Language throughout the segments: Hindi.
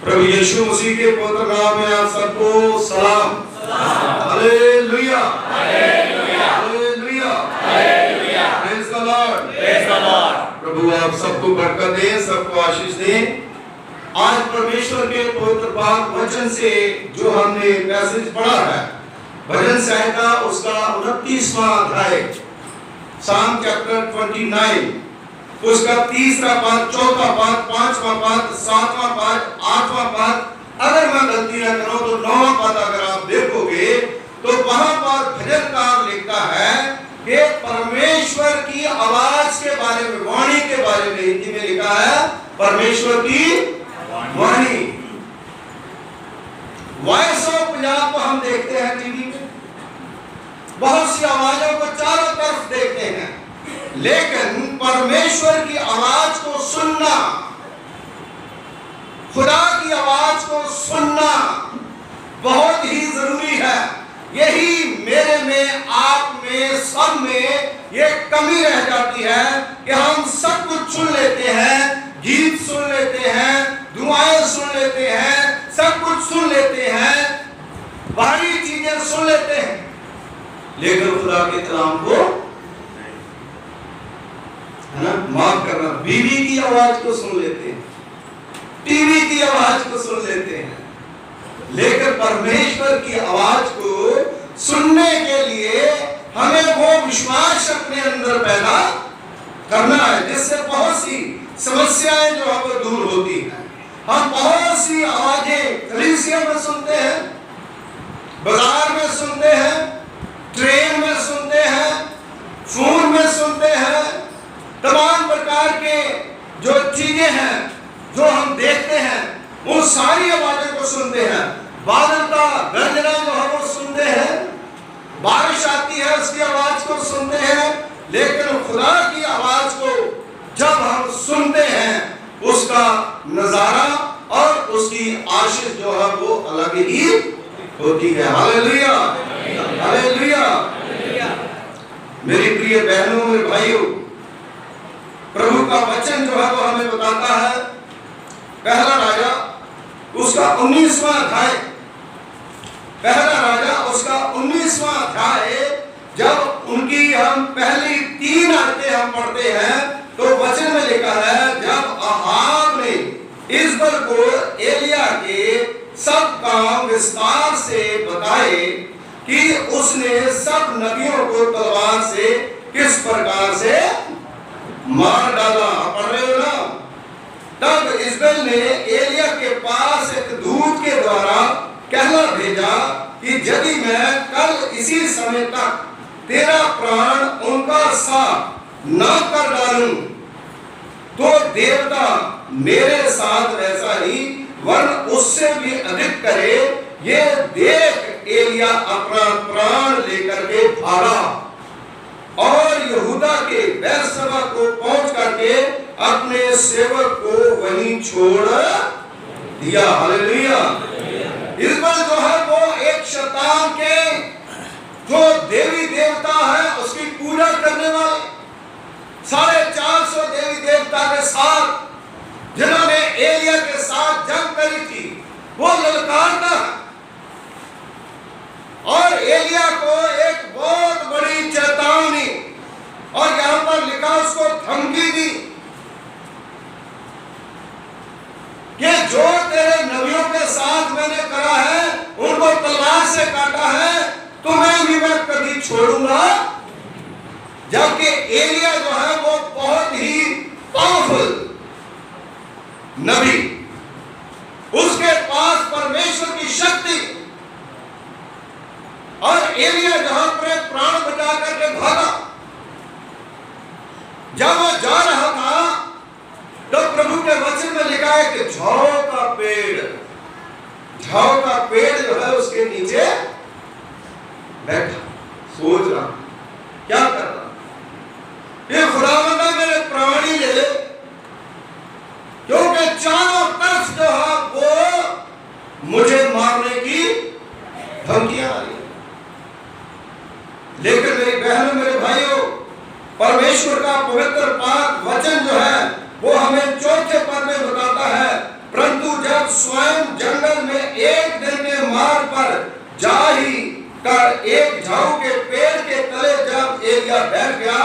प्रभु यीशु मसीह के पवित्र नाम में आप सबको सलाम। Hallelujah, hallelujah, hallelujah, hallelujah. Praise the lord, praise the lord. प्रभु आप सबको बरकत दे, सबको आशीष दे। आज परमेश्वर के पवित्र पाक वचन से जो हमने पैसेज पढ़ा है, भजन संहिता उसका 29वां अध्याय, साम चैप्टर 29, उसका 3रा पाठ, 4था पाठ, 5वां पाठ, 7वां पाठ, 8वां पाठ, अगर मैं गलती न करूं तो 9वां पाठ अगर आप देखोगे तो वहां पर भजनकार लिखता है कि परमेश्वर की आवाज के बारे में, वाणी के बारे में हिंदी में लिखा है परमेश्वर की वाणी। वॉइस ऑफ पंजाब को हम देखते हैं टीवी में, बहुत सी आवाजों को चारों तरफ देखते हैं, लेकिन परमेश्वर की आवाज को सुनना, खुदा की आवाज को सुनना बहुत ही जरूरी है। यही मेरे में, आप में, सब में ये कमी रह जाती है कि हम सब कुछ सुन लेते हैं, गीत सुन लेते हैं, दुआएं सुन लेते हैं, सब कुछ सुन लेते हैं, बाहरी चीजें सुन लेते हैं, लेकिन खुदा के कलाम को, है ना, माफ करना, बीवी की आवाज को सुन लेते हैं, टीवी की आवाज को सुन लेते हैं, लेकिन परमेश्वर की आवाज को सुनने के लिए हमें वो विश्वास अपने अंदर पैदा करना है जिससे बहुत सी समस्याएं जो है दूर होती हैं। हम बहुत सी आवाजें कलीसिया में सुनते हैं, बाजार में सुनते हैं, ट्रेन में सुनते हैं, फोन में सुनते हैं, तमाम प्रकार के जो चीजें हैं जो हम देखते हैं वो सारी आवाजों को सुनते हैं। बादल का गरजना जो है वो सुनते हैं, बारिश आती है उसकी आवाज को सुनते हैं, लेकिन खुदा की आवाज को जब हम सुनते हैं उसका नजारा और उसकी आशीष जो है वो अलग ही होती है। Hallelujah, hallelujah. मेरी प्रिय बहनों, मेरे भाइयों, प्रभु का वचन जो है वो हमें बताता है, पहला राजा उसका 19वां अध्याय, पहला राजा उसका 19वां अध्याय, जब उनकी हम पहली 3 आयतें हम पढ़ते हैं तो वचन में लिखा है, जब अहाब ने इज़बल को एलिया के सब काम विस्तार से बताए कि उसने सब नबियों को तलवार से किस प्रकार से मार डाला, पढ़ रहे हो ना। तब इज़बल ने एलिया के पास एक दूत के द्वारा कहला भेजा कि यदि मैं कल इसी समय तक तेरा प्राण उनका साथ न कर डालूं तो देवता मेरे साथ वैसा ही वरन उससे भी अधिक करे। ये देख एलिया अपना प्राण लेकर के भागा और यहूदा के बेरशेबा को पहुंच करके अपने सेवक को वहीं छोड़ दिया। हालेलुया। इज़बल जो है वो एक शैतान के जो देवी देवता है उसकी पूजा करने वाले 450 देवी देवता के साथ जिन्होंने एलिया के साथ जंग करी थी, वो ललकारता है और एलिया को एक बहुत बड़ी चेतावनी और यहां पर लिखा उसको धमकी दी कि जो तेरे नबियों के साथ मैंने करा है उनको तलवार से काटा है तुम्हें भी मैं कभी छोड़ूंगा। जबकि एलिया जो है वो बहुत ही पावरफुल नबी, उसके पास परमेश्वर की शक्ति, और एलिया जहां पर प्राण बचा करके भागा, जब वो जा रहा था तो प्रभु के वचन में लिखा है कि झाओ का पेड़ जो है उसके नीचे बैठा, सोच रहा क्या कर रहा, ये खुदावंदा मेरे प्राण ही ले ले, क्योंकि चारों तरफ जो है वो मुझे मारने की धमकियां आ रही। लेकिन मेरी बहनों, मेरे भाइयों, परमेश्वर का पवित्र पाक वचन जो है वो हमें चौथे पद में बताता है, परंतु जब स्वयं जंगल में एक दिन के मार्ग पर जा ही कर एक झाऊ के पेड़ के तले जब एलिया बैठ गया,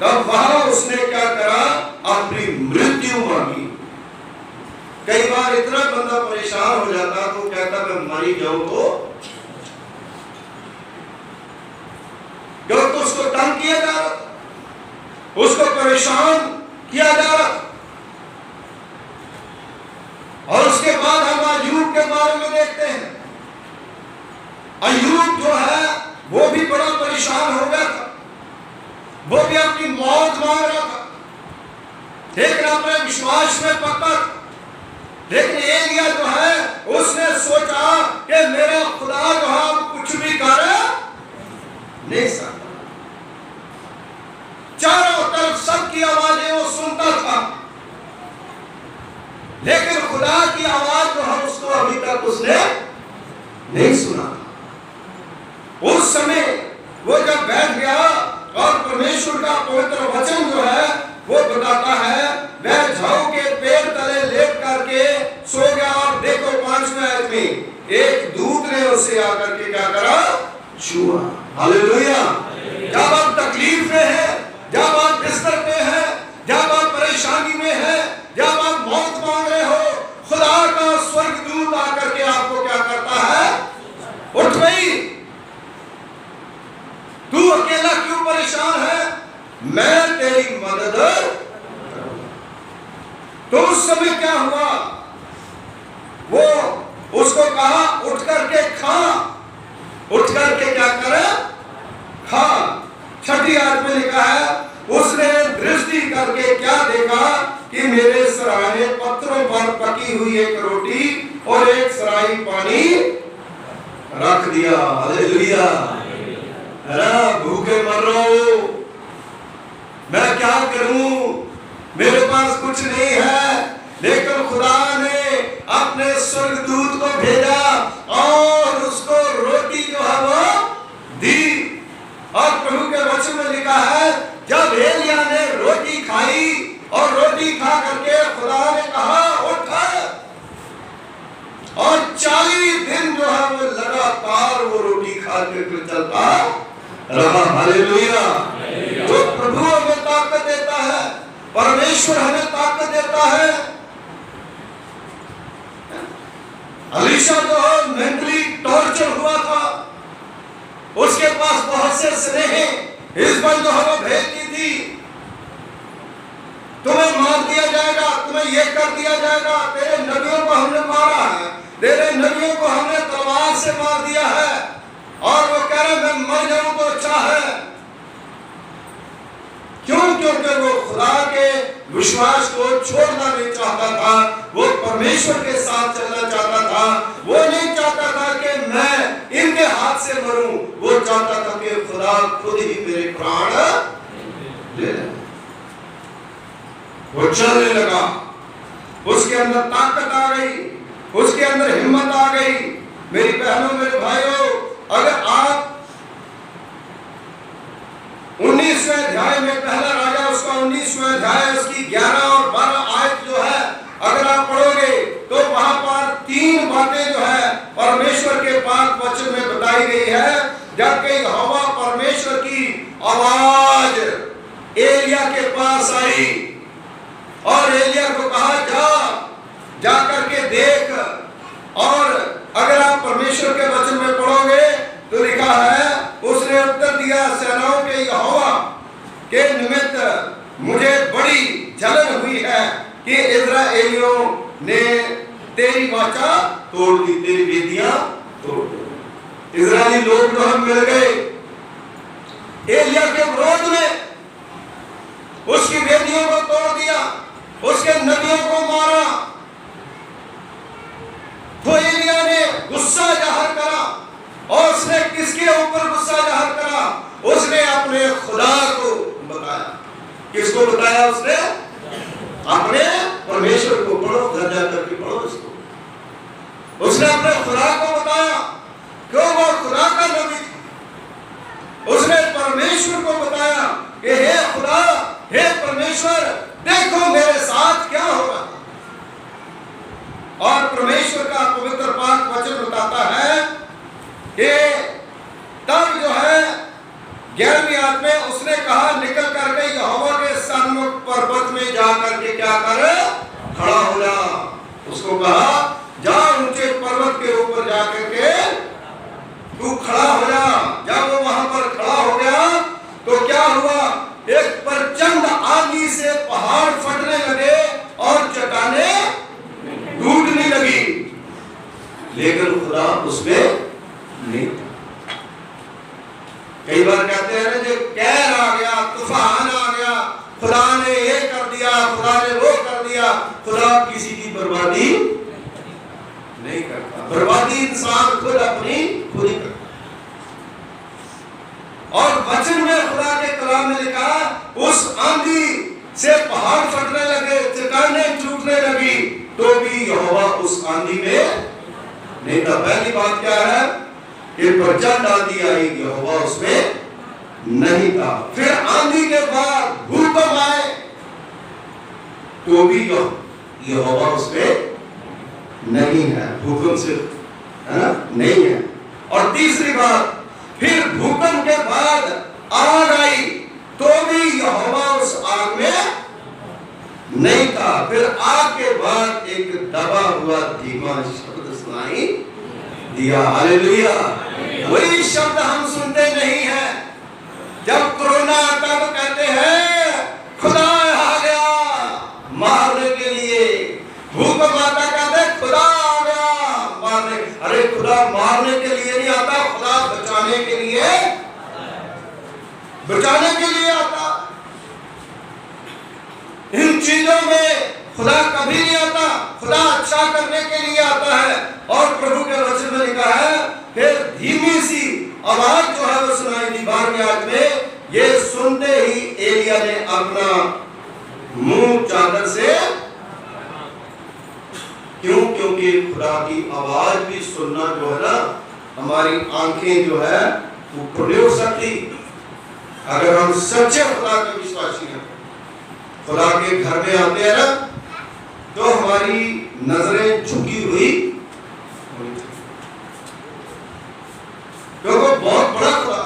तब वहां उसने क्या करा? अपनी मृत्यु मांगी। कई बार इतना बंदा परेशान हो जाता तो कहता मैं मरी जाऊं तो उसको तंग किया जा रहा, उसको परेशान किया जा रहा। और उसके बाद हम अय्यूब के बारे में देखते हैं। अय्यूब जो है वो भी बड़ा परेशान हो गया था, वो भी अपनी मौत मांग रहा था, लेकिन अपने विश्वास में पक्का था। लेकिन एलिया जो है उसने सोचा कि मेरा खुदा जो है कुछ भी कर नहीं सकता। चारों तरफ सबकी आवाजें वो सुनता था, लेकिन खुदा की आवाज जो है उसको अभी तक उसने नहीं सुना। उस समय वो जब बैठ गया और परमेश्वर का पवित्र वचन जो है वो बताता है, वह झाऊ के पेड़ तले लेट करके सो गया। और देखो 5वें आयत में एक दूत ने उसे आकर के क्या करा? छुआ। हालेलुया। जब आप तकलीफ में है, जब आप बिस्तर पे है, जब आप परेशानी में है, जब आप मौत मांग रहे हो, खुदा का स्वर्गदूत आकर के आपको क्या करता है? उठ गई, तू अकेला क्यों परेशान है? मैं तेरी मदद। तो उस समय क्या हुआ? वो उसको कहा उठ करके खा। उठ करके क्या करे? खा। 6ठी आयत में लिखा है, उसने दृष्टि करके क्या देखा कि मेरे सराहने पत्थरों पर पकी हुई एक रोटी और एक सराही पानी रख दिया। हालेलुया। अरे भूखे मर रहा हूं, मैं क्या करूं? मेरे पास कुछ नहीं है, लेकिन खुदा ने अपने स्वर्गदूत को भेजा और उसको रोटी जो है वो दी। और प्रभु के वचन में लिखा है, जब एलिया ने रोटी खाई और रोटी खा करके खुदा ने कहा उठ, और 40 दिन जो है वो लगातार वो रोटी खा के चलता रहा। हालेलुया। तो प्रभु हमें ताकत देता है, परमेश्वर हमें ताकत देता है। अलीशा जो मेंटली टॉर्चर हुआ था, उसके पास बहुत से स्नेह इज़बल जो है वो भेजती थी, तुम्हें मार दिया जाएगा, तुम्हें ये कर दिया जाएगा, तेरे नबियों को हमने मारा है, तेरे नबियों को हमने तलवार से मार दिया है। और वो कह रहे मैं मर जाऊं तो अच्छा है। क्यों? क्योंकि वो खुदा के विश्वास को छोड़ना नहीं चाहता था, वो परमेश्वर के साथ चलना चाहता था। वो नहीं चाहता था कि मैं इनके हाथ से मरूं, वो चाहता था कि खुदा खुद ही मेरे प्राण ले ले। वो चलने लगा, उसके अंदर ताकत आ गई, उसके अंदर हिम्मत आ गई। मेरी बहनों, मेरे भाइयों, अगर आप 19वें अध्याय में, पहला राजा उसका 19वां अध्याय उसकी 11 और 12 आयत जो है अगर आप पढ़ोगे तो वहां पर 3 बातें जो है परमेश्वर के पाक वचन में बताई गई है। जबकि यहोवा परमेश्वर की आवाज एलिया के पास आई और एलिया को कहा जा करके देख। और अगर आप परमेश्वर के वचन में पढ़ोगे तो लिखा है, उसने उत्तर दिया, सेनाओं के यहोवा के निमित्त मुझे बड़ी जलन हुई है कि इस्राएलियों ने तेरी वाचा तोड़ दी, तेरी वेदियां तोड़ दी। इस्राएली लोग जो हम मिल गए एलिया के विरोध में, उसकी वेदियों को तोड़ दिया, उसके नबियों को मारा। तो एलिया ने गुस्सा जाहिर करा, और उसने किसके ऊपर गुस्सा जाहिर करा? उसने अपने खुदा को बताया। किसको बताया? उसने अपने परमेश्वर को। पढ़ो, घर जाकर के पढ़ो इसको। उसने अपने खुदा को बताया, क्यों? वो खुदा का नबी था। उसने परमेश्वर को बताया कि हे खुदा, हे परमेश्वर, देखो मेरे साथ क्या हो रहा है। और परमेश्वर का पवित्र पाक वचन बताता है कि तब जो है 11वीं आयत में उसने कहा, निकल करके यहोवा के सन्मुख पर्वत में जा करके क्या कर, खड़ा हो जा। उसको कहा, जा ऊंचे पर्वत के ऊपर जा करके तू खड़ा हो जा। जब वो वहां पर खड़ा हो गया तो क्या हुआ, एक प्रचंड आंधी से पहाड़ फटने लगे और चट्टानें टूटने लगी, लेकिन खुदा उसमें नहीं। कई बार कहते हैं ना, जो कहर आ गया, तूफान आ गया, खुदा ने ये कर दिया, खुदा ने वो कर दिया। खुदा किसी की बर्बादी नहीं करता, बर्बादी इंसान खुद अपनी खुद ही करता। और वचन में खुदा के कलाम ने लिखा, उस आंधी से पहाड़ फटने लगे, चट्टानें टूटने लगी, तो भी यहोवा उस आंधी में नहीं था। पहली बात क्या है कि प्रचंड आंधी आई, यहोवा उसमें नहीं था। फिर आंधी के बाद भूकंप आए, तो भी यहोवा उसमें नहीं है, भूकंप से है ना, नहीं है। और तीसरी बात, फिर भूकंप के बाद आग आई, तो भी यहोवा उस आग में नहीं था। फिर आग के बाद एक दबा हुआ धीमा शब्द सुनाई दिया। हालेलुया। वही शब्द हम सुनते नहीं है। जब कोरोना तब कहते हैं खुदा आ गया मारने के लिए, भूकंप आता कहते खुदा आ गया मारने। अरे खुदा मारने के लिए नहीं आता, खुदा बचाने के लिए आता। इन चीजों में खुदा कभी नहीं आता, खुदा अच्छा करने के लिए आता है। और प्रभु के वचन में लिखा है, फिर धीमी सी आवाज जो है वो सुनाई दी 12वीं आयत में। ये सुनते ही एलिया ने अपना मुंह चादर से, क्यों, क्योंकि खुदा की आवाज भी सुनना जो है ना, हमारी आंखें जो है वो खुल सकती। अगर हम सच्चे खुदा के विश्वासी हैं, खुदा के घर में आते हैं ना, तो हमारी नजरें झुकी हुई, क्योंकि बहुत बड़ा खुदा,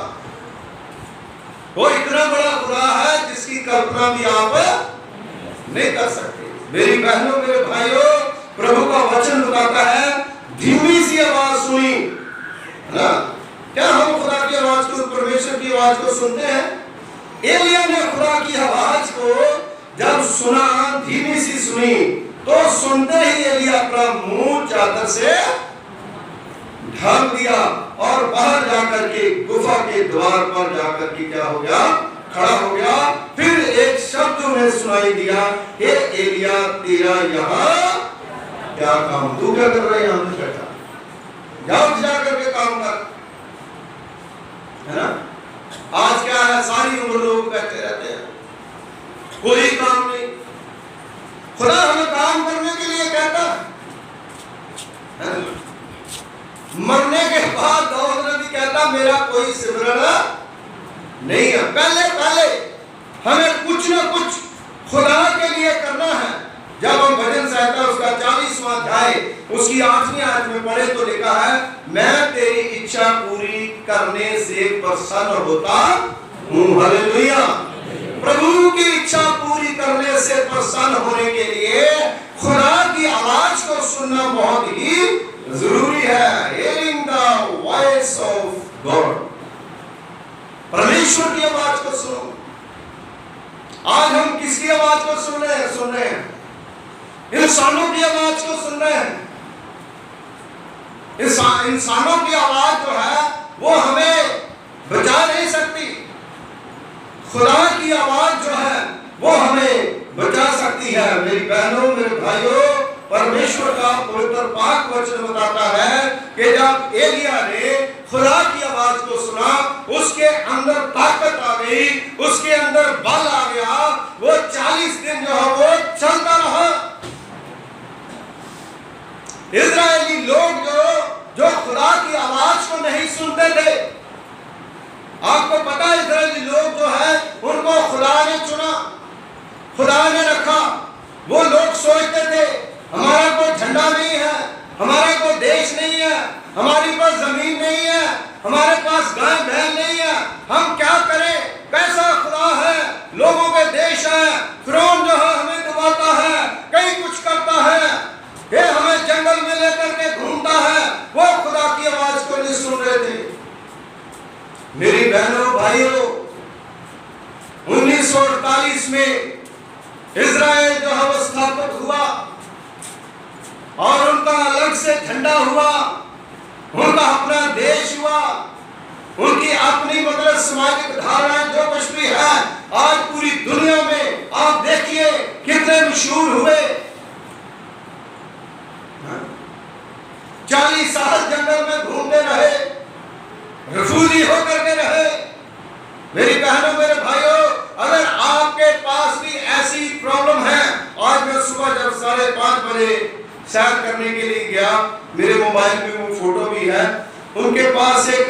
वो इतना बड़ा खुदा है जिसकी कल्पना भी आप नहीं कर सकते। मेरी बहनों, मेरे भाइयों, प्रभु का वचन बताता है, धीमी सी आवाज सुनी, है ना। क्या हम खुदा की आवाज को, परमेश्वर की आवाज को सुनते हैं? एलिया ने खुदा की आवाज को जब सुना, धीमी सी सुनी, तो सुनते ही एलिया अपना मुंह चादर से ढांक दिया और बाहर जाकर के गुफा के द्वार पर जाकर के क्या हो गया, खड़ा हो गया। फिर एक शब्द उन्हें सुनाई दिया, हे एलिया, तेरा यहाँ क्या काम, तू क्या कर रहा है यहाँ पे बैठा, जाओ जाकर के काम कर, है ना। आज क्या है, सारी उम्र लोग बैठे रहते हैं, कोई काम नहीं। खुदा हमें काम करने के लिए कहता है, मरने के बाद दौड़ भी कहता मेरा कोई सिमरण नहीं है। पहले हमें कुछ ना कुछ खुदा के लिए करना है। जब हम भजन संहिता उसका 40वां अध्याय उसकी 8वीं आयत में पढ़े तो लिखा है, मैं तेरी इच्छा पूरी करने से प्रसन्न होता हूँ। हालेलुया। प्रभु की इच्छा पूरी करने से प्रसन्न होने के लिए खुदा की आवाज को सुनना बहुत ही जरूरी है। Hearing the voice of God, परमेश्वर की आवाज को सुनो। आज हम किसकी आवाज को सुन रहे हैं? इंसानों की आवाज को सुन रहे हैं। इंसानों की आवाज जो है वो हमें बचा नहीं सकती। खुदा की आवाज जो है वो हमें बचा सकती है। मेरी बहनों, मेरे भाइयों, परमेश्वर का पवित्र पाक वचन बताता है कि जब एलिया ने खुदा की आवाज को सुना, उसके अंदर ताकत आ गई, उसके अंदर बल आ गया। वो 40 दिन जो है वो चलता रहा। इजरायली लोग जो खुदा की आवाज को नहीं सुनते थे, आपको पता है इजरायली लोग जो है उनको खुदा ने चुना, खुदा ने रखा। वो लोग सोचते थे हमारा कोई झंडा नहीं है, हमारे को देश नहीं है, हमारे पास जमीन नहीं है, हमारे पास गाय बैल नहीं है, हम क्या करें? कैसा खुदा है? लोगों के देश है, फिरौन जो है हमें डुबाता है, कई कुछ करता है, ये हमें जंगल में लेकर के घूमता है। वो खुदा की आवाज को नहीं सुन रहे थे। मेरी बहनों भाइयों, 1948 में इजराइल जो है वो स्थापित हुआ और उनका अलग से झंडा हुआ, उनका अपना देश हुआ, उनकी अपनी मतलब सामाजिक धारणाएं जो कुछ भी है आज पूरी दुनिया में आप देखिए कितने मशहूर हुए। 40 साल जंगल में घूमते रहे, रिफ्यूजी होकर के रहे। मेरी बहनों मेरे भाइयों, अगर आपके पास भी ऐसी प्रॉब्लम है, आज मैं सुबह जब 5:30 बजे सैर करने के लिए गया, मेरे मोबाइल में वो फोटो भी है, उनके पास एक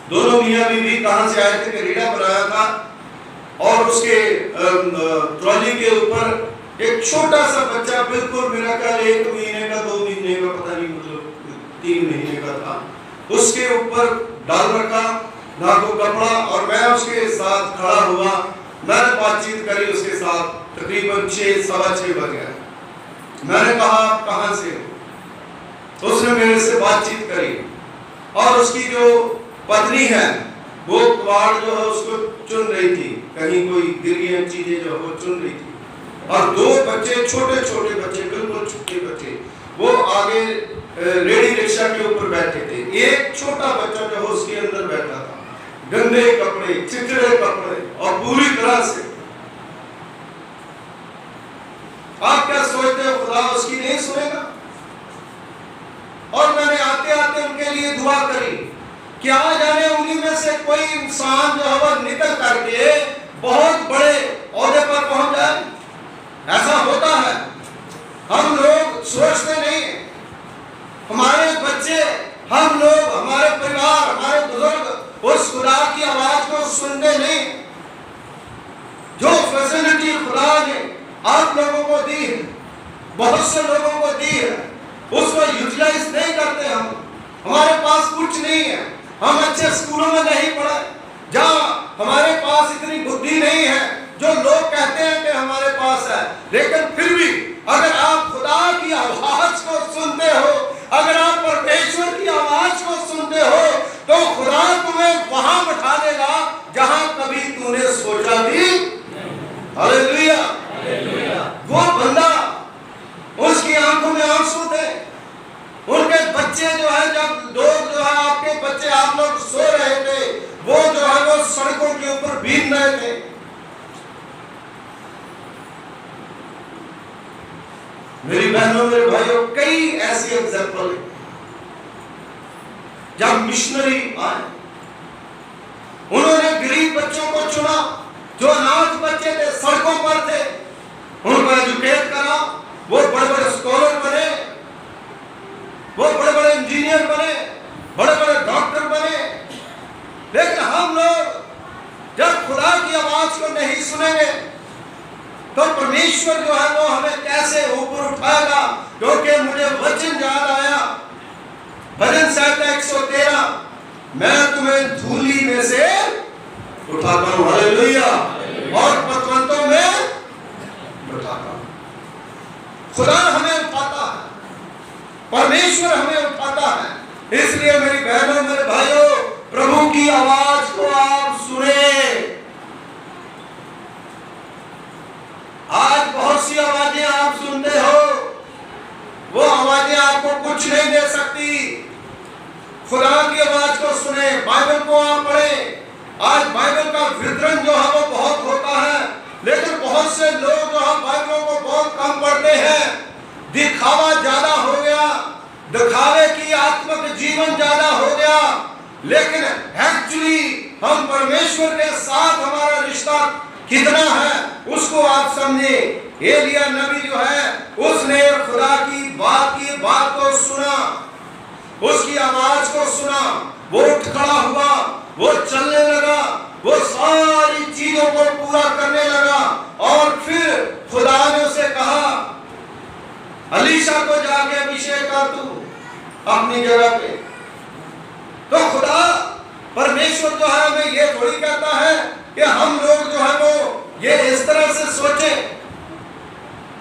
दोनों मियां बीवी कहां से आए थे, रीढ़ा बनाया था और उसके ट्रॉली के ऊपर एक छोटा सा बच्चा, बिल्कुल मेरा ख्याल 1 महीने का 2 महीने का पता नहीं, मतलब 3 महीने का था, उसके ऊपर डाल रखा ना को कपड़ा, और मैं उसके साथ खड़ा हुआ, मैंने बातचीत करी उसके साथ, तकरीबन 6 सवा 6 बज गए। मैंने कहा आप कहां से हो? तो उसने मेरे से बातचीत करी और उसकी जो पत्नी है वो कबाड़ जो है उसको चुन रही थी, कहीं कोई गिरी चीजें जो वो चुन रही थी, और 2 बच्चे, छोटे छोटे बच्चे, बिल्कुल छोटे बच्चे, वो आगे रेडी रिक्शा के ऊपर बैठे थे। एक छोटा बच्चा जो है उसके अंदर बैठा था, गंदे कपड़े, चिथड़े कपड़े और पूरी तरह से। आप क्या सोचते हो खुदा उसकी नहीं सुनेगा? और मैंने आते आते उनके लिए दुआ करी, क्या जाने उन्हीं में से कोई इंसान जो है वो निकल करके बहुत बड़े ओहदे पर पहुंच जाए। ऐसा होता है, हम लोग सोचते नहीं, हमारे बच्चे, हम लोग, हमारे परिवार, हमारे बुजुर्ग उस खुदा की आवाज को सुनते नहीं। जो फैसिलिटी खुदा ने आप लोगों को दी है, बहुत से लोगों को दी है, उसको यूटिलाइज नहीं करते हम। हमारे पास कुछ नहीं है, हम अच्छे स्कूलों में नहीं पढ़े, जहाँ हमारे पास इतनी बुद्धि नहीं है जो लोग कहते हैं कि हमारे पास है, लेकिन फिर भी अगर आप खुदा की आवाज को सुनते हो, अगर आप परमेश्वर की आवाज को सुनते हो, तो खुदा तुम्हें वहां बैठा देगा जहां कभी तूने सोचा भी। हालेलुया। वो बंदा, उसकी आंखों में आंसू थे, उनके बच्चे जो है, जब लोग जो है आपके बच्चे, आप लोग सो रहे थे, वो जो है वो सड़कों के ऊपर भीग रहे थे। मेरी बहनों मेरे भाइयों, कई ऐसे एग्जाम्पल है जब मिशनरी आए, उन्होंने गरीब बच्चों को चुना, जो अनाथ बच्चे थे, सड़कों पर थे, उनको एजुकेट करा, वो बड़े बड़े स्कॉलर बने, वो बड़े बड़े इंजीनियर बने, बड़े बड़े डॉक्टर बने। लेकिन हम लोग जब खुदा की आवाज को नहीं सुनेंगे तो परमेश्वर जो है वो हमें कैसे ऊपर उठाएगा? क्योंकि मुझे वचन याद आया, भजन संहिता 113, मैं तुम्हें धूली में से उठाता हूं, हालेलुया, और पतवंतों में उठाता हूं। खुदा हमें उठाता है, परमेश्वर हमें उठाता है। इसलिए मेरी बहनों मेरे भाइयों, प्रभु की आवाज को आप सुने। आज बहुत सी आवाजें आप सुनते हो, वो आवाजें आपको कुछ नहीं दे सकती। खुदा की आवाज को सुने, बाइबल को आप पढ़ें। आज बाइबल का वितरण जो है वो बहुत होता है, लेकिन बहुत से लोग जो है बाइबलों को बहुत कम पढ़ते हैं। दिखावा ज्यादा हो गया, दिखावे की आत्मिक जीवन ज्यादा हो गया, लेकिन एक्चुअली हम परमेश्वर के साथ हमारा रिश्ता कितना है उसको आप समझे। एलिया नबी जो है उसने खुदा की बात को सुना, उसकी आवाज को सुना, वो उठ खड़ा हुआ, वो चलने लगा, वो सारी चीजों को पूरा करने लगा, और फिर खुदा ने उसे कहा अलीशा को जाके अभिषेक कर तू अपनी जगह पे। तो खुदा परमेश्वर जो है हमें ये थोड़ी कहता है कि हम लोग जो है वो ये इस तरह से सोचे।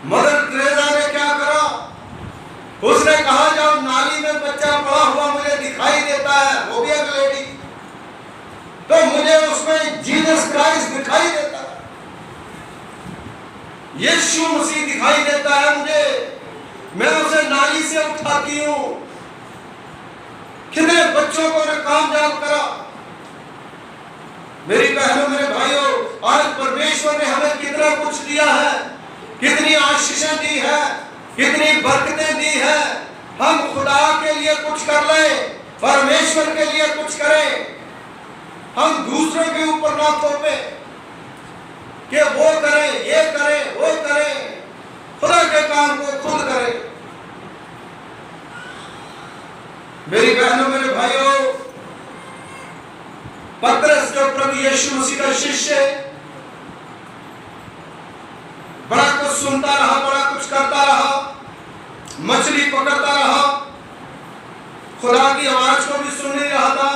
मदर टेरेसा ने क्या करा, उसने कहा जब नाली में बच्चा पड़ा हुआ मुझे दिखाई देता है, वो भी एक लेडी, तो मुझे उसमें जीसस क्राइस्ट दिखाई देता है, यीशु मसीह दिखाई देता है मुझे, मैं उसे नाली से उठाती हूं। कितने बच्चों को ने कामयाब करा। मेरी बहनों मेरे भाइयों, आज परमेश्वर ने हमें कितना कुछ दिया है, कितनी आशीषें दी है, कितनी बरकतें दी है। हम खुदा के लिए कुछ कर ले, परमेश्वर के लिए कुछ करें। हम दूसरों के ऊपर ना थोपे कि वो करें, ये करें, वो करें। खुदा के काम को खुद करें। मेरी बहनों मेरे भाइयों, पतरस जो प्रभु यीशु मसीह का शिष्य, बड़ा कुछ सुनता रहा, बड़ा कुछ करता रहा, मछली पकड़ता रहा, खुदा की आवाज को भी सुन नहीं रहा था।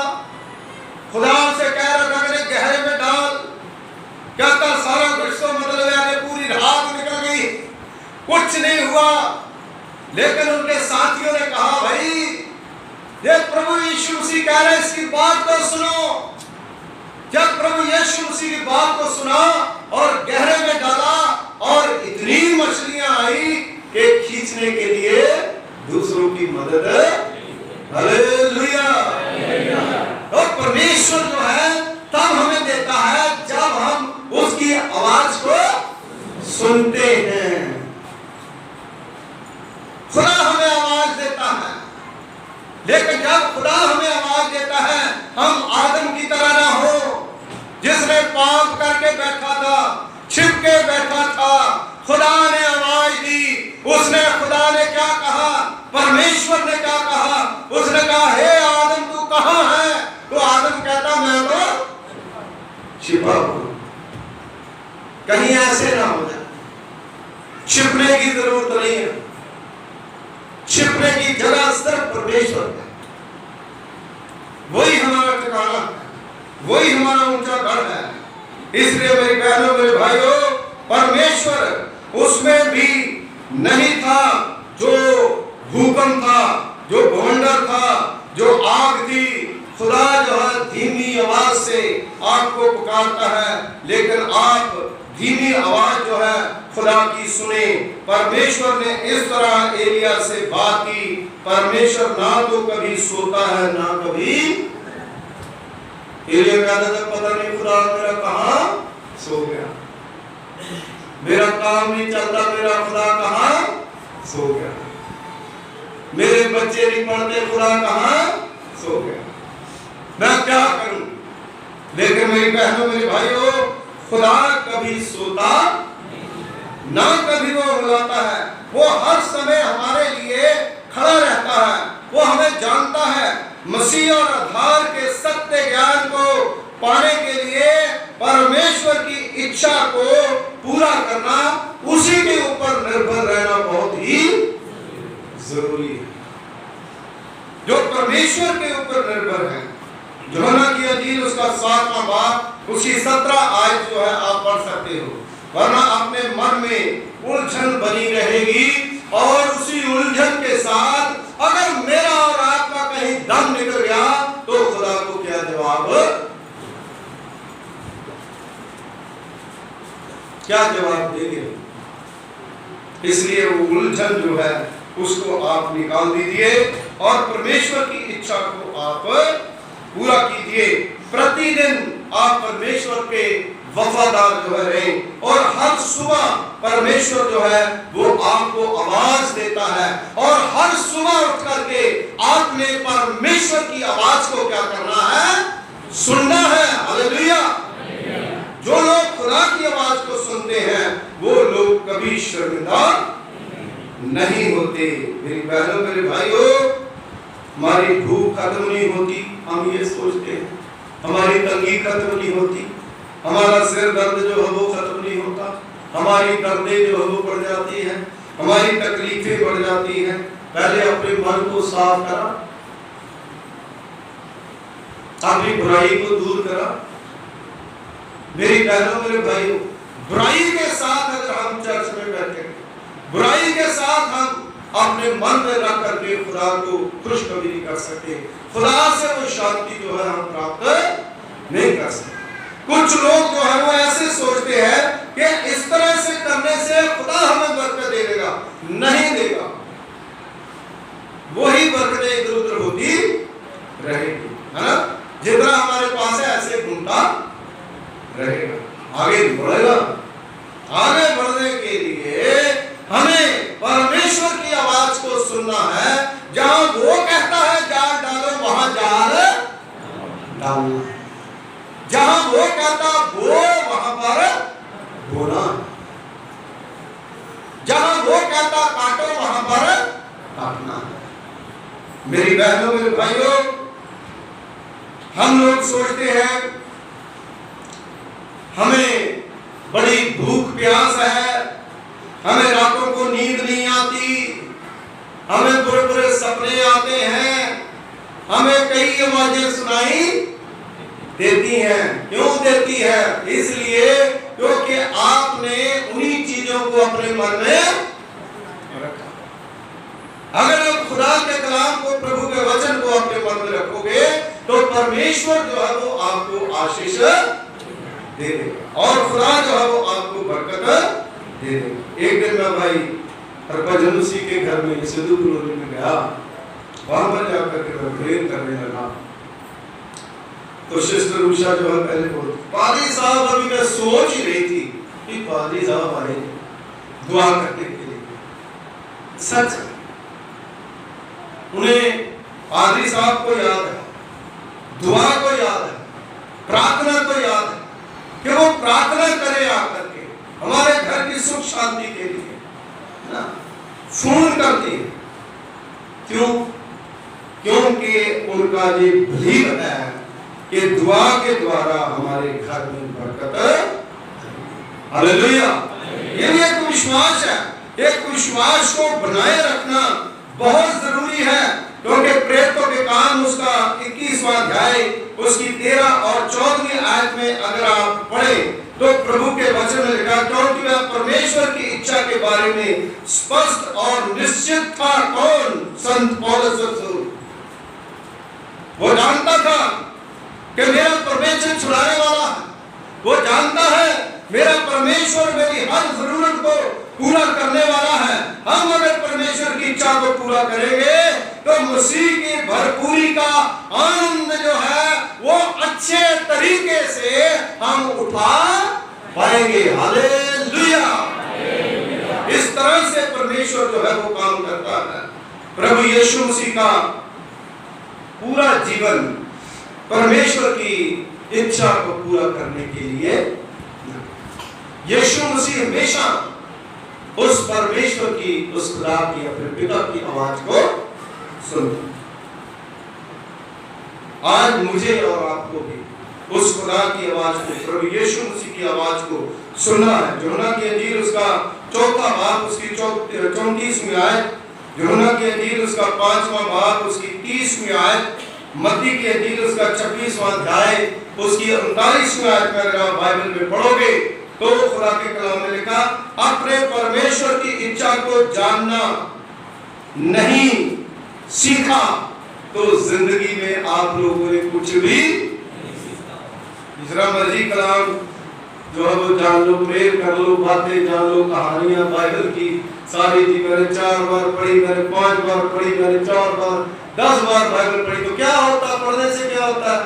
खुदा से कह रहा था कि गहरे में डाल, कहता सारा कुछ तो मतलब है, पूरी रात निकल गई, कुछ नहीं हुआ। लेकिन उनके साथियों ने कहा भाई ये प्रभु यीशु मसीह कह रहे, इसकी बात तो सुनो। जब प्रभु यीशु मसीह की बात को सुना और गहरे में डाला और इतनी मछलियां आई कि खींचने के लिए दूसरों की मदद। हालेलुया। तो परमेश्वर जो है तब हमें देता है जब हम उसकी आवाज को सुनते हैं। खुदा हमें आवाज देता है, लेकिन जब खुदा हमें आवाज देता है, हम आदम की तरह ना हो जिसने पाप करके बैठा था, छिप के बैठा था। खुदा ने आवाज दी, उसने खुदा ने क्या कहा, परमेश्वर ने क्या कहा, उसने कहा हे आदम तू कहां है? तो आदम कहता मैं तो छिपा हूं। कहीं ऐसे ना हो जाए, छिपने की जरूरत नहीं है। छिपने की जगह सिर्फ परमेश्वर है, वही हमारा ठिकाना है, वही हमारा ऊंचा घर है। इसलिए मेरी बहनों मेरे भाइयों, परमेश्वर उसमें भी नहीं था जो भूकंप था, जो भवंडर था, जो आग थी। खुदा जो है धीमी आवाज से आपको पुकारता है, लेकिन आप धीमी आवाज जो है खुदा की सुने। परमेश्वर ने इस तरह एलिया से बात की। परमेश्वर ना तो कभी सोता है ना कभी। एलिया कहता था पता नहीं खुदा मेरा कहां सो गया, मेरा काम नहीं चलता, मेरा खुदा कहां सो गया, मेरे बच्चे नहीं पढ़ते, खुदा कहां सो गया, मैं क्या करूं? लेकिन मेरी बहनों मेरे भाइयों, खुदा कभी सोता ना कभी वो बुलाता है। वो हर समय हमारे लिए खड़ा रहता है, वो हमें जानता है। मसीह और आधार के सत्य ज्ञान को पाने के लिए परमेश्वर की इच्छा को पूरा करना, उसी के ऊपर निर्भर रहना बहुत ही जरूरी है। जो परमेश्वर के ऊपर निर्भर है, यूहन्ना की इंजील उसका 7वां बाब उसकी 17 आयत जो है आप पढ़ सकते हो। वरना अपने मन में उलझन बनी रहेगी और उसी उलझन के साथ अगर मेरा और आपका कहीं दम निकल गया तो खुदा को क्या जवाब, क्या जवाब देंगे? इसलिए वो उलझन जो है उसको आप निकाल दीजिए और परमेश्वर की इच्छा को आप पूरा कीजिए। प्रतिदिन आप परमेश्वर के वफादार जो है रहें और हर सुबह परमेश्वर जो है वो आपको आवाज देता है और हर सुबह उठ करके आपने परमेश्वर की आवाज को क्या करना है? सुनना है। हालेलुया। जो लोग खुदा की आवाज को सुनते हैं वो लोग कभी शर्मिंदा नहीं होते। मेरी बहनों मेरे भाइयों, हमारी भूख खत्म नहीं होती, हम ये सोचते हैं, हमारी तंगी खत्म नहीं होती, हमारा सिर दर्द जो है वो खत्म नहीं होता, हमारी दर्दें जो है वो बढ़ जाती है, हमारी तकलीफें बढ़ जाती हैं। पहले अपने मन को साफ करा, अपनी बुराई को दूर करा। मेरी बहनों मेरे भाइयों, बुराई के साथ अगर हम चर्च में बैठे, बुराई के साथ हम अपने मन में रख करके खुदा को खुश कभी नहीं कर सकते। खुदा से वो शांति जो है हम प्राप्त नहीं कर सकते। कुछ लोग जो है वो ऐसे सोचते हैं कि इस तरह से करने से खुदा हमें बरकत दे देगा। नहीं देगा, वही बरकतें इधर उधर होती रहेगी, है ना। जितना हमारे पास है ऐसे घूमता रहेगा, आगे नहीं बढ़ेगा। आगे बढ़ने के लिए हमें परमेश्वर की आवाज को सुनना है। जहां वो कहता है जाल डालो, वहां जाल डालना। जहां वो कहता वो, वहां पर बोना। जहां वो कहता काटो, वहां पर काटना। मेरी बहनों मेरे भाइयों, हम लोग सोचते हैं हमें बड़ी भूख प्यास है, हमें रातों को नींद नहीं आती, हमें बुरे बुरे सपने आते हैं, हमें कई आवाजें सुनाई देती हैं। क्यों देती है? इसलिए क्योंकि आपने उन्हीं चीजों को अपने मन में रखा। अगर आप खुदा के कलाम को, प्रभु के वचन को अपने मन में रखोगे तो परमेश्वर जो है वो आपको आशीष दे देगा और खुदा जो है वो आपको बरकत दे देगा। एक दिन मैं भाई हरभजन सिंह के घर में सिद्धू कॉलोनी में गया, वहां पर जाकर के मैं प्रेयर करने लगा तो सिस्टर उषा जो है पहले बोली, पादरी साहब, अभी मैं सोच ही रही थी कि पादरी साहब आए दुआ करने के लिए। सच उन्हें पादरी साहब को याद है, दुआ को याद है, प्रार्थना को याद है कि वो प्रार्थना करे आकर के हमारे घर की सुख शांति के लिए ना फोन करती है। क्यों? क्योंकि उनका ये बिलीव है कि दुआ के द्वारा हमारे घर में बरकत। हालेलुया। ये भी एक विश्वास है। एक विश्वास को बनाए रखना बहुत जरूरी है, क्योंकि प्रेरितों के काम उसका 21वां अध्याय उसकी 13 और 14वीं आयत में अगर आप पढ़ें तो प्रभु के वचन में लिखा, क्योंकि वह परमेश्वर की इच्छा के बारे में स्पष्ट और निश्चित था। कौन? संत पौलुस रसूल। वो जानता था कि मेरा परमेश्वर छुड़ाने वाला है। वो जानता है मेरा परमेश्वर मेरी हर जरूरत को पूरा करने वाला है। हम अगर परमेश्वर की इच्छा को पूरा करेंगे तो मसीह की भरपूरी का आनंद जो है वो अच्छे तरीके से हम उठा पाएंगे। हालेलुया। इस तरह से परमेश्वर जो है वो काम करता है। प्रभु यीशु मसीह का पूरा जीवन परमेश्वर की इच्छा को पूरा करने के लिए, यीशु मसीह हमेशा उस परमेश्वर की, उस खुदा की, अपने पिता की आवाज को सुनते। आज मुझे और आपको भी उस खुदा की आवाज को, प्रभु यीशु मसीह की आवाज को सुनना है। यूहन्ना की इंजील उसका 4वां भाग उसकी 34वीं आयत, यूहन्ना की इंजील उसका 5वां भाग उसकी 30वीं आयत, मत्ती की इंजील उसका 26वां अध्याय उसकी 39वीं आयत में अगर आप बाइबल में पढ़ोगे तो खुदा के कलाम में लिखा, अपने परमेश्वर की इच्छा को जानना नहीं सीखा तो जिंदगी में आप लोगों ने कुछ भी जितना मर्जी कलाम जो है वो जान लो, प्रेयर कर लो, बातें जान लो, कहानियां बाइबल की सारी थी, मैंने 4 बार पढ़ी, मैंने 5 बार पढ़ी, मैंने 4 बार 10 बार बाइबल पढ़ी, तो क्या होता? पढ़ने से क्या होता है?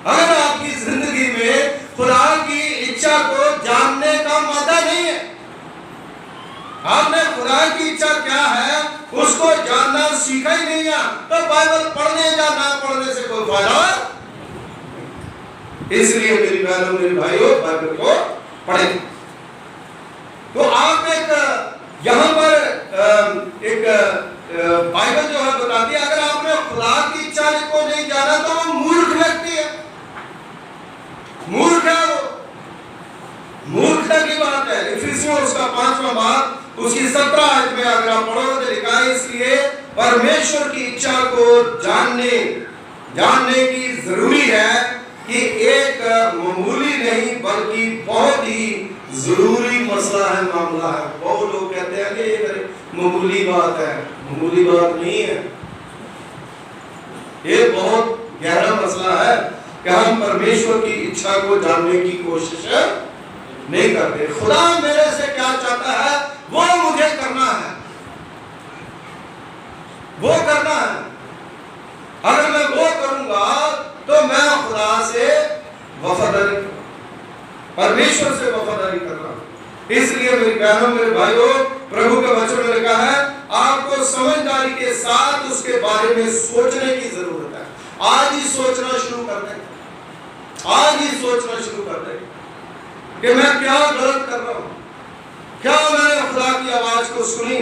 अगर आपकी जिंदगी में खुदा की इच्छा को जानने का मौका नहीं है, आपने खुदा की इच्छा क्या है उसको जानना सीखा ही नहीं है, तो बाइबल पढ़ने या ना पढ़ने से कोई फायदा। इसलिए मेरी बहनों मेरे भाइयों, बाइबल को पढ़ें। तो आप एक यहाँ पर एक बाइबल जो है बताती है, अगर आपने खुदा की इच्छा को नहीं जाना तो वो मूर्ख व्यक्ति है। मूर्ख है वो, मूर्खता की बात है। इफिसियों उसका 5वां भाग उसकी 17 आयत में अगर आप पढ़ोगे तो लिखा है, इसलिए परमेश्वर की इच्छा को जानने की जरूरी है कि एक मामूली नहीं बल्कि बहुत ही जरूरी मसला है, मामला है। बहुत लोग कहते हैं कि ये मामूली बात है, मामूली बात नहीं है। ये बहुत गहरा मसला है कि हम परमेश्वर की इच्छा को जानने की कोशिश नहीं करते। खुदा मेरे से क्या चाहता है वो मुझे करना है, वो करना है। अगर मैं वो करूंगा तो मैं खुदा से वफादारी, परमेश्वर से वफादारी कर रहा हूं। इसलिए मेरी बहनों, मेरे भाइयों, प्रभु के वचन में लिखा है आपको समझदारी के साथ उसके बारे में सोचने की जरूरत है। आज ही सोचना शुरू कर दें, आज ही सोचना शुरू कर दें कि मैं क्या गलत कर रहा हूं, क्या मैंने खुदा की आवाज को सुनी,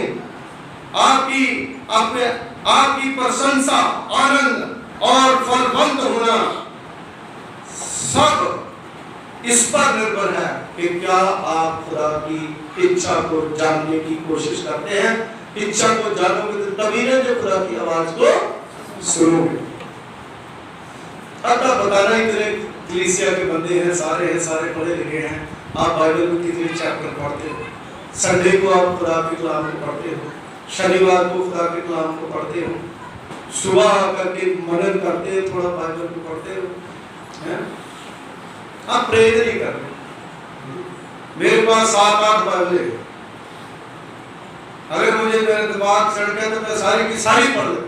आपकी प्रशंसा, आनंद और फलवंत होना सब इस पर निर्भर है कि क्या आप खुदा की इच्छा को जानने की कोशिश करते हैं। इच्छा को जानोगे तो तभी ना जो खुदा की आवाज को सुनोगे। अब बताना इतने कलीसिया के बंदे हैं, सारे पढ़े लिखे हैं, आप बाइबल में कितने चैप्टर पढ़ते हो, संडे को आप खुदा के कलाम को पढ़ते हो, शनिवार को खुदा के कलाम को पढ़ते हो, सुबह करके मनन करते हो, थोड़ा बाइबल को पढ़ते हो, हैं? आप प्रेयर नहीं करते। मेरे पास 7-8 बाइबल है, अगर मुझे मेरे दिमाग चढ़ गया तो मैं सारी की सारी पढ़ लूंगा।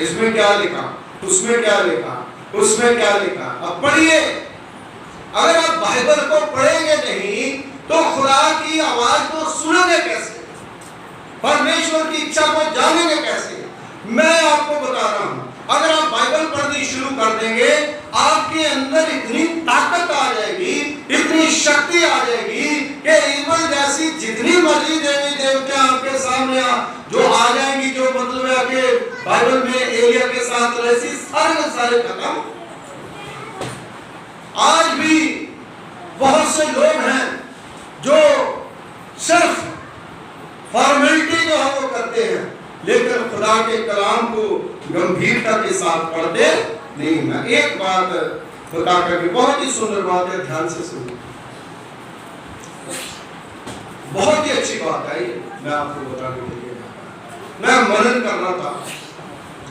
इसमें क्या लिखा, उसमें क्या लिखा, उसमें क्या लिखा, अब पढ़िए। अगर आप बाइबल को पढ़ेंगे नहीं तो खुदा की आवाज को सुनोगे कैसे, परमेश्वर की इच्छा को जानेंगे कैसे। मैं आपको बता रहा हूं, अगर आप बाइबल पढ़नी शुरू कर देंगे आपके अंदर इतनी ताकत आ जाएगी, इतनी शक्ति आ जाएगी कि ईवल जैसी जितनी मर्जी देवी देवता आपके सामने जो आ जाएंगी, जो मतलब है कि बाइबल में एलिया के साथ ऐसी सारे खत्म। आज भी बहुत से लोग हैं जो सिर्फ फॉर्मेलिटी जो है वो करते हैं, लेकिन खुदा के कलाम को गंभीरता के साथ पढ़ते नहीं। मैं एक बात बता करके, बहुत ही सुंदर बात है, ध्यान से सुनिए, बहुत ही अच्छी बात है ये, मैं आपको बताने के लिए मैं मनन कर रहा था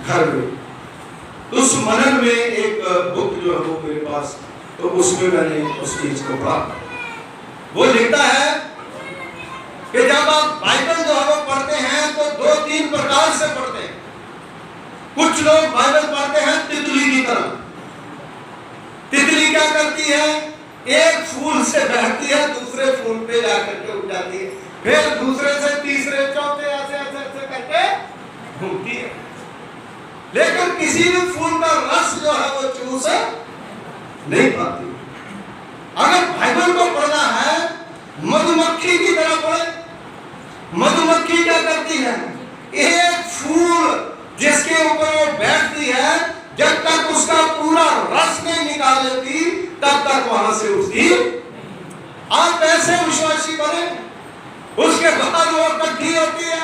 घर में। उस मनन में एक बुक जो है वो मेरे पास, तो उसमें मैंने उस चीज को पढ़ा। वो लिखता है कि जब आप बाइबल जो है वो पढ़ते हैं तो 2-3 प्रकार से पढ़ते हैं। कुछ लोग बाइबल पढ़ते हैं तितली की तरह। तितली क्या करती है, एक फूल से बैठती है, दूसरे फूल पे जाकर के उठ जाती है, फिर दूसरे से तीसरे चौथे ऐसे करके घूमती है, लेकिन किसी भी फूल का रस जो है वो चूस नहीं पाती। अगर बाइबल को पढ़ना है मधुमक्खी की तरह पढ़े। मधुमक्खी क्या करती है, एक फूल जिसके ऊपर वो बैठती है, जब तक उसका पूरा रस नहीं निकाल लेती तब तक वहां से उठती। आप ऐसे विश्वासी बने, उसके बाद वो इकट्ठी होती है,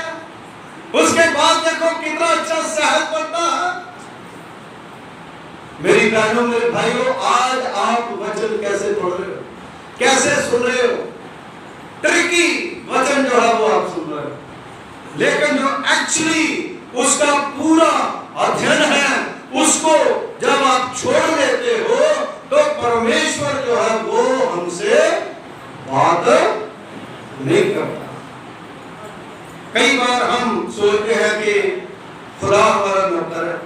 उसके बाद देखो कितना अच्छा शहद पड़ता है। मेरी बहनों, मेरे भाइयों, आज आप वचन कैसे पढ़ रहे हो, कैसे सुन रहे हो, ट्रिकी वचन जो है वो आप सुन रहे हो, लेकिन जो एक्चुअली उसका पूरा अध्ययन है, उसको जब आप छोड़ देते हो तो परमेश्वर जो है वो हमसे बात नहीं करता। कई बार हम सोचते हैं कि खुदा हमारा नौकर है,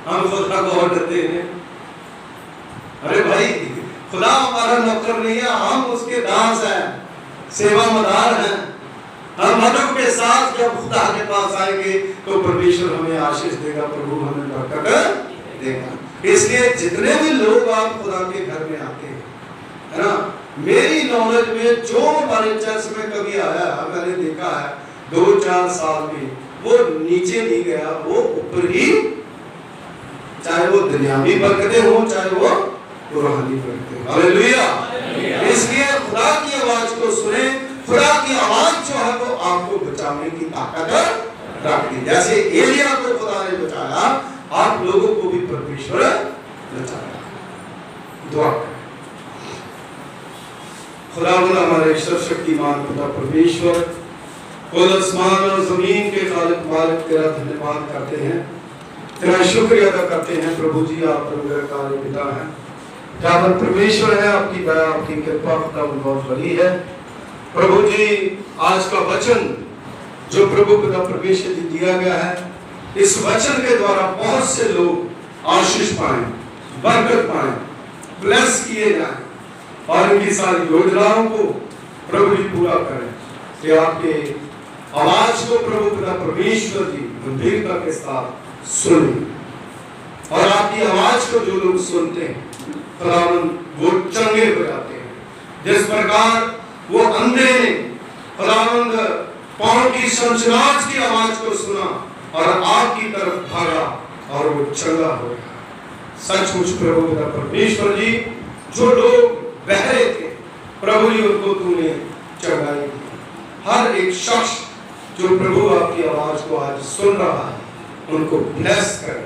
हम खुदा को और डरते हैं। अरे भाई, खुदा हमारा नौकर नहीं है, हम उसके दास हैं, सेवा मदार हैं। हम मधु के साथ जब खुदा के पास आएंगे तो परमेश्वर हमें आशीष देगा, प्रभु हमें बरकत देगा। इसलिए जितने भी लोग आप खुदा के घर में आते हैं, है ना, मेरी नॉलेज में जो हमारे चर्च में कभी आया है, मैंने देखा है 2-4 साल में, वो नीचे नहीं गया, वो ऊपर ही, चाहे वो दुनियावी बरकतें हो, चाहे वो रूहानी बरकतें। हालेलुया। इसलिए खुदा की आवाज को सुने। खुदा की आवाज जो है वो आपको बचाने की ताकत रखती है। जैसे एलिया को खुदा ने बचाया, आप लोगों को भी परमेश्वर बचाएगा। दुआ करें। खुदावंद हमारे सर्वशक्तिमान पिता परमेश्वर, खुद आसमान और जमीन के खालिक मालिक, तेरा धन्यवाद करते हैं, तेरा शुक्रिया अदा करते हैं। प्रभु जी आप परमेश्वर पिता हैं, जाबर परमेश्वर है, आपकी दया आपकी कृपा बहुत बड़ी है। प्रभु जी आज का वचन जो प्रभु पिता परमेश्वर जी दिया गया है, इस वचन के द्वारा बहुत से लोग आशीष पाएं, बरकत पाएं, ब्लेस किए जाएं और इनकी सारी योजनाओं को प्रभु जी पूरा करें। कि आपके आवाज को प्रभु पिता परमेश्वर जी गंभीरता के साथ सुने और आपकी आवाज को जो लोग सुनते हैं खुदावंद वो चंगे हो जाते हैं। जिस प्रकार वो अंधे ने खुदावंद पांव की संचनाच की आवाज को सुना और आपकी तरफ भागा और वो चंगा हो गया। सचमुच प्रभु पिता परमेश्वर जी जो लोग बहरे थे प्रभु जी उनको तूने चंगाई दी। हर एक शख्स जो प्रभु आपकी आवाज को आज सुन रहा है उनको ब्लेस कर।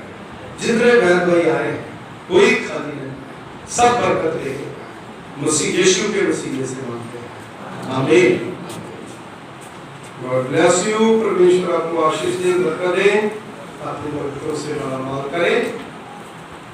जितने बहन भाई आए कोई खाली नहीं, सब बरकत लेके मसीह यीशु के वसीले से मांगते हैं, आमीन। God bless you. परमेश्वर आपको आशीष दे, बरकत दे, अपने बरकतों से मालामाल करें।